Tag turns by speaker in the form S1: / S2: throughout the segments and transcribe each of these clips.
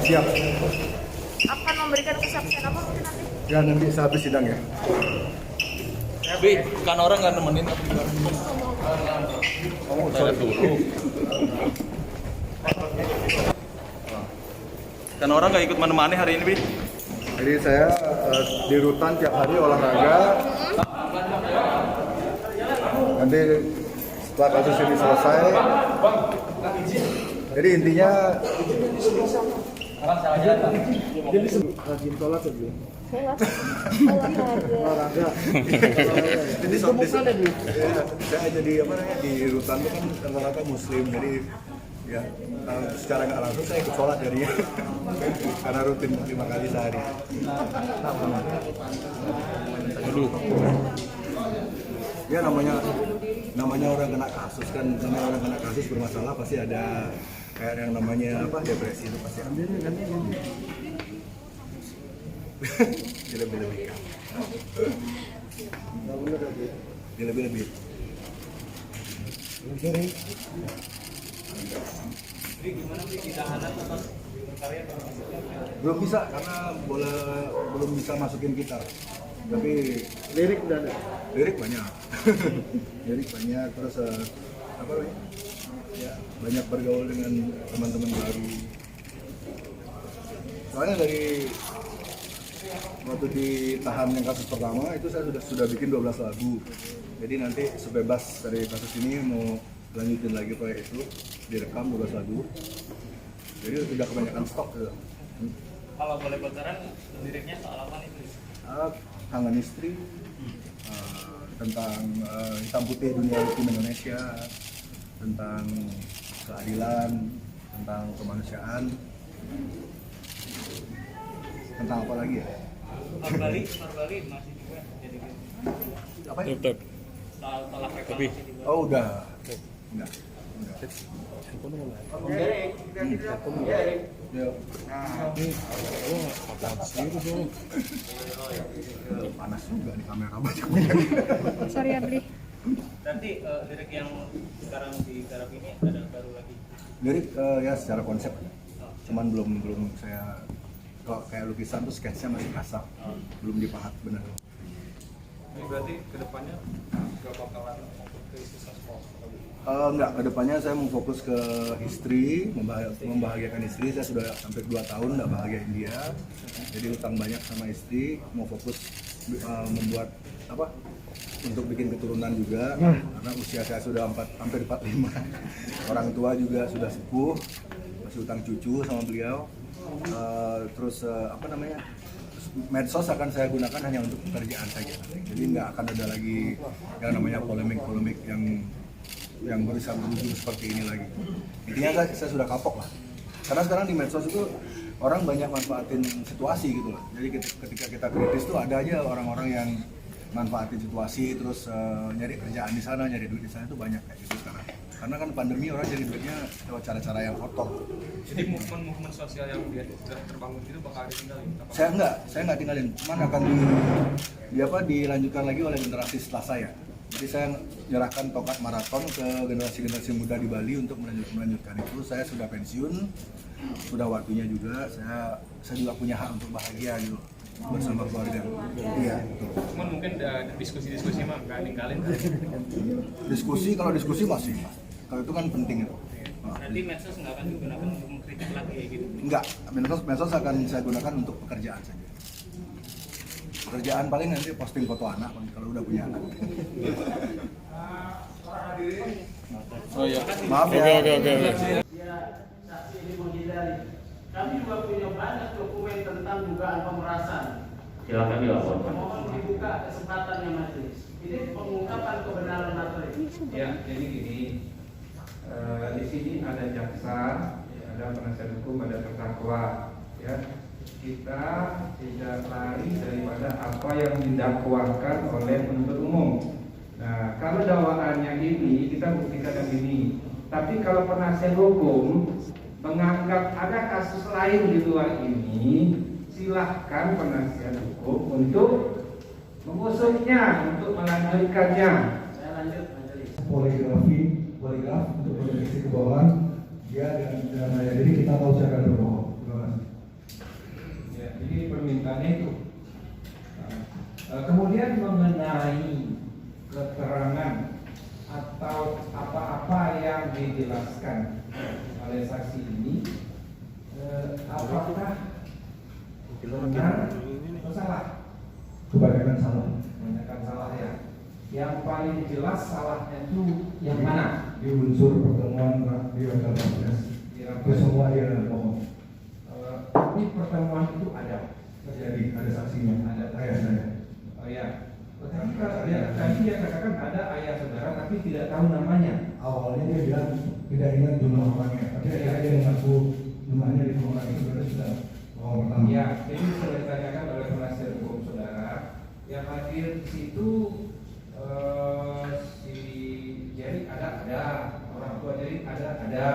S1: siap.
S2: Akan memberikan kesaksian apa mungkin nanti?
S1: Ya nanti sehabis sidang ya.
S3: Bi, kan orang nggak nemenin apa gimana?
S1: Oh,
S3: Saya dulu. Kan orang nggak ikut mana-mana hari ini, Bi?
S1: Jadi saya di rutan tiap hari olahraga. Nanti setelah kasus ini selesai, jadi intinya rajin sholat ya, Bu? Olahraga. Jadi saya jadi apa namanya di rutan itu kan rata-rata muslim, jadi ya secara nggak langsung saya ikut sholat jadinya karena rutin 5 kali sehari. Ya namanya orang kena kasus kan, namanya orang kena kasus bermasalah pasti ada kayak yang namanya apa depresi itu pasti ada. Dilebih-lebihkan. Dilebih-lebih. Belum bisa karena belum bisa masukin gitar. Tapi lirik udah ada. Lirik banyak. Lirik banyak terus apa namanya? Ya, banyak bergaul dengan teman-teman baru. Soalnya dari waktu ditahan yang kasus pertama itu saya sudah bikin 12 lagu. Jadi nanti sebebas dari kasus ini mau lanjutin lagi proyek itu, direkam 12 lagu. Jadi udah kebanyakan stok gitu.
S4: Kalau boleh bocoran, liriknya soal apa nih?
S1: Kangen istri, tentang hitam putih dunia hukum Indonesia, tentang keadilan, tentang kemanusiaan, tentang apa lagi ya?
S4: Bali masih juga jadi gitu.
S1: Apa ya?
S4: Soal tolak reklamasi juga.
S1: Oh udah. Ya. Panas juga di kamera banyak.
S2: Sorry ya, Bli.
S4: Berarti lirik yang sekarang digarap ini ada baru lagi.
S1: Lirik ya secara konsep, cuman belum saya kalau kayak lukisan tuh sketsnya masih kasar, belum dipahat benar.
S3: Ini berarti kedepannya nggak bakalan ke isu sport?
S1: Enggak, kedepannya saya mau fokus ke istri, membahagiakan istri. Saya sudah hampir 2 tahun nggak bahagiain dia, jadi utang banyak sama istri. Mau fokus membuat apa? Untuk bikin keturunan juga, karena usia saya sudah hampir 45. Orang tua juga sudah sepuh, masih utang cucu sama beliau. Terus apa namanya? Medsos akan saya gunakan hanya untuk pekerjaan saja. Jadi nggak akan ada lagi yang namanya polemik-polemik yang berusaha berujung seperti ini lagi. Intinya saya sudah kapok lah. Karena sekarang di medsos itu orang banyak manfaatin situasi gitu loh. Jadi ketika kita kritis tuh ada aja orang-orang yang manfaatin situasi terus nyari kerjaan di sana, nyari duit di sana itu banyak kayak gitu sekarang. Karena kan pandemi orang jadi duitnya lewat cara-cara yang kotor.
S3: Jadi movement sosial yang dia sudah terbangun itu bakal ditinggalin?
S1: Saya nggak tinggalin, cuman akan dilanjutkan lagi oleh generasi setelah saya. Jadi saya menyerahkan tongkat maraton ke generasi muda di Bali untuk melanjutkan itu. Saya sudah pensiun, sudah waktunya juga. Saya juga punya hak untuk bahagia gitu bersama keluarga. Iya.
S4: Cuman mungkin diskusi-diskusi mah nggak ninggalin.
S1: Kalau diskusi masih. Kalau itu kan penting itu.
S4: Nanti medsos nggak akan digunakan untuk mengkritik lagi kayak gitu?
S1: Enggak, medsos akan saya gunakan untuk pekerjaan saja. Pekerjaan paling nanti posting foto anak kalau udah punya anak.
S3: Oh iya.
S1: Maaf ya.
S3: Oke.
S5: Saksi ini menghindari. Kami juga punya banyak dokumen tentang dugaan pemerasan.
S6: Silakan dilaporkan.
S5: Mohon dibuka kesempatannya majelis. Ini pengungkapan kebenaran materi.
S7: Ya, jadi gini, di sini ada jaksa, ada penasihat hukum, ada terdakwa. Ya, kita tidak lari daripada apa yang didakwakan oleh penuntut umum. Nah, kalau dakwaannya ini kita buktikan yang ini. Tapi kalau penasihat hukum menganggap ada kasus lain di luar ini, silahkan penasihat hukum untuk mengusutnya, untuk melanjutkannya.
S5: Saya lanjut majelis.
S1: Poligraf untuk deteksi kebohongan dia dengan daya diri kita tahu siapa yang berbohong. Terima kasih.
S7: benar atau salah?
S1: Kebanyakan salah.
S7: Kebanyakan salah ya. Yang paling jelas salahnya itu yang mana?
S1: Di unsur pertemuan di hotel Kapolres. Itu semua dia bohong.
S7: Tapi pertemuan itu ada.
S1: Terjadi, ada saksinya, ada ayah saya.
S7: Oh ya. Tadi dia katakan ada ayah saudara tapi tidak tahu namanya.
S1: Awalnya dia bilang tidak ingat jumlah orangnya, tapi akhirnya dia mengaku jumlahnya di rumah itu sudah bohong pertama.
S7: Ya, jadi sudah ditanyakan oleh penasihat hukum saudara yang hadir di situ si Jerry ada, orang tua Jerry ada,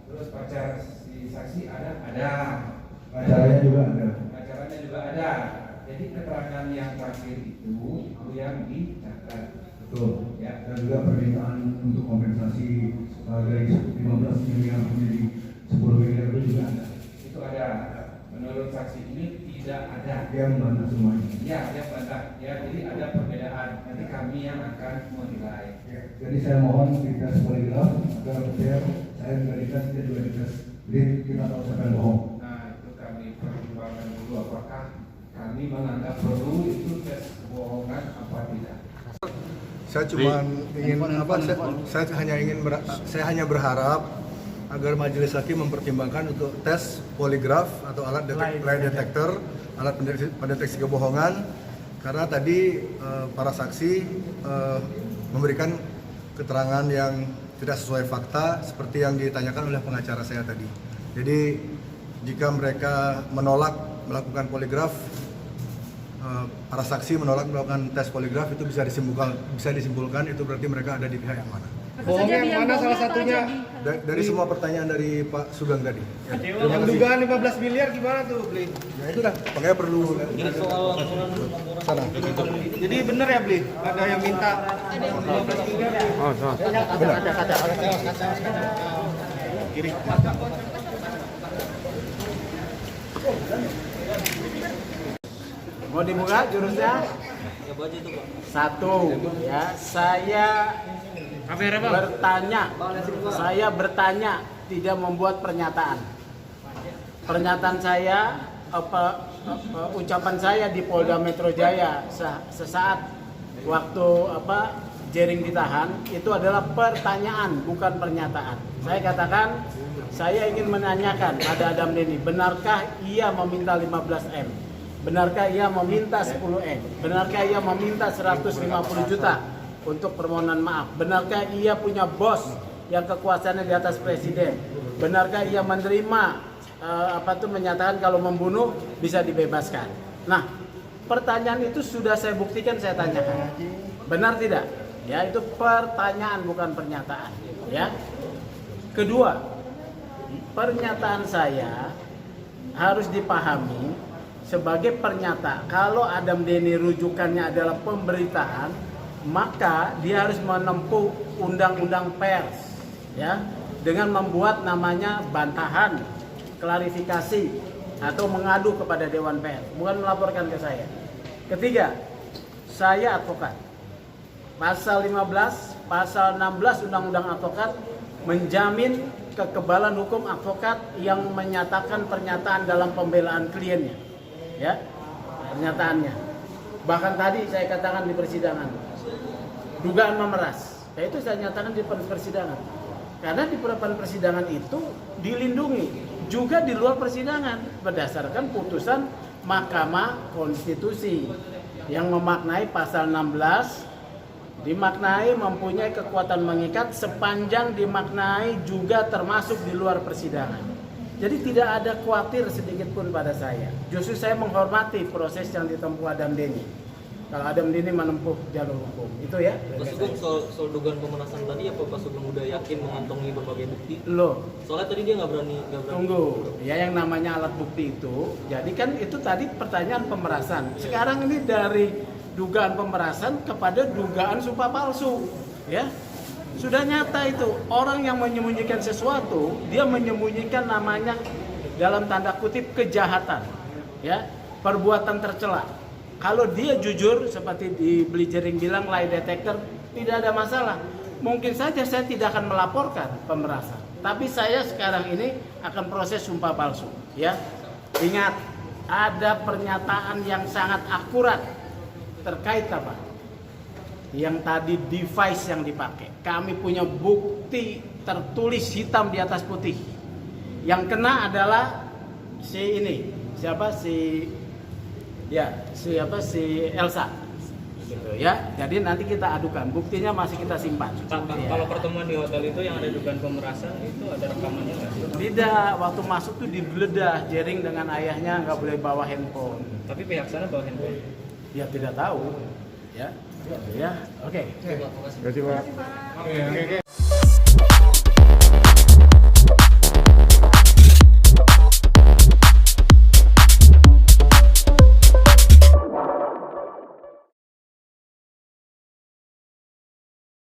S7: terus pacar si saksi ada,
S1: Acaranya juga ada.
S7: acaranya juga ada. Jadi keterangan yang terakhir itu yang dicatat.
S1: Betul.
S7: Ya.
S1: Dan juga permintaan untuk kompensasi dari 15 miliar menjadi 10 miliar itu juga ada.
S7: Itu ada. Menurut saksi ini tidak ada.
S1: Dia membantah semuanya.
S7: Ya, dia bantah. Ya, jadi ada perbedaan. Nanti kami yang akan menilai.
S1: Ya. Jadi saya mohon dites poligraf agar betul saya juga dites, dia juga dites. Jadi kita tahu siapa yang bohong.
S7: Nah, itu kami pertimbangkan dulu apakah kami menganggap perlu itu tes kebohongan apa tidak.
S1: Saya cuma ingin saya hanya berharap agar majelis hakim mempertimbangkan untuk tes poligraf atau lie detector, alat pendeteksi kebohongan, karena tadi para saksi memberikan keterangan yang tidak sesuai fakta seperti yang ditanyakan oleh pengacara saya tadi. Jadi jika mereka menolak melakukan poligraf, para saksi menolak melakukan tes poligraf, itu bisa disimpulkan itu berarti mereka ada di pihak yang mana.
S2: Bohong yang mana salah satunya?
S1: Dari semua pertanyaan dari Pak Sugeng tadi. Ya.
S3: Yang dugaan 15 miliar gimana tuh, Bli?
S1: Ya itu dah, makanya perlu sana.
S3: Jadi bener ya, Bli? Ada yang minta 15 miliar? Kiri.
S5: Mau dibuka jurusnya? Satu, ya. Saya bertanya, tidak membuat pernyataan. Pernyataan saya, ucapan saya di Polda Metro Jaya sesaat waktu Jering ditahan itu adalah pertanyaan, bukan pernyataan. Saya katakan, saya ingin menanyakan pada Adam Denny, benarkah ia meminta 15M? Benarkah ia meminta 10M? Benarkah ia meminta 150 juta untuk permohonan maaf? Benarkah ia punya bos yang kekuasaannya di atas presiden? Benarkah ia menerima menyatakan kalau membunuh bisa dibebaskan? Nah, pertanyaan itu sudah saya buktikan, saya tanyakan. Benar tidak? Ya, itu pertanyaan bukan pernyataan, ya. Kedua, pernyataan saya harus dipahami sebagai pernyataan. Kalau Adam Denny rujukannya adalah pemberitaan, maka dia harus menempuh undang-undang pers, ya, dengan membuat namanya bantahan, klarifikasi, atau mengadu kepada Dewan Pers, bukan melaporkan ke saya. Ketiga, saya advokat. Pasal 15, pasal 16 Undang-Undang Advokat menjamin kekebalan hukum advokat yang menyatakan pernyataan dalam pembelaan kliennya. Ya, pernyataannya. Bahkan tadi saya katakan di persidangan, dugaan memeras. Ya, itu saya nyatakan di persidangan. Karena di persidangan itu dilindungi juga di luar persidangan berdasarkan putusan Mahkamah Konstitusi yang memaknai pasal 16 dimaknai mempunyai kekuatan mengikat sepanjang dimaknai juga termasuk di luar persidangan. Jadi tidak ada khawatir sedikit pun pada saya. Justru saya menghormati proses yang ditempuh Adam Denny. Kalau Adam Denny menempuh jalur hukum, itu ya.
S8: Pak Sugeng, soal dugaan pemerasan tadi apa Pak Sugeng udah yakin mengantongi berbagai bukti?
S5: Loh,
S8: Soalnya tadi dia nggak berani.
S5: tunggu, ya, yang namanya alat bukti itu. Jadi kan itu tadi pertanyaan pemerasan. Sekarang ini dari dugaan pemerasan kepada dugaan sumpah palsu, ya. Sudah nyata itu, orang yang menyembunyikan sesuatu, dia menyembunyikan namanya dalam tanda kutip kejahatan, ya, perbuatan tercela. Kalau dia jujur seperti di Bli Jering bilang lie detector, tidak ada masalah. Mungkin saja saya tidak akan melaporkan pemerasan, tapi saya sekarang ini akan proses sumpah palsu, ya. Ingat, ada pernyataan yang sangat akurat terkait apa? Yang tadi device yang dipakai. Kami punya bukti tertulis hitam di atas putih. Yang kena adalah si ini, siapa si Elsa. Gitu ya. Jadi nanti kita adukan, buktinya masih kita simpan.
S4: Kalau pertemuan di hotel itu yang ada dugaan pemerasan itu ada rekamannya nggak sih?
S5: Tidak, waktu masuk tuh digeledah, Jering dengan ayahnya nggak boleh bawa handphone.
S4: Tapi pihak sana bawa handphone.
S5: Ya tidak tahu. Ya. Ya. Oke.
S2: Terima kasih, Pak.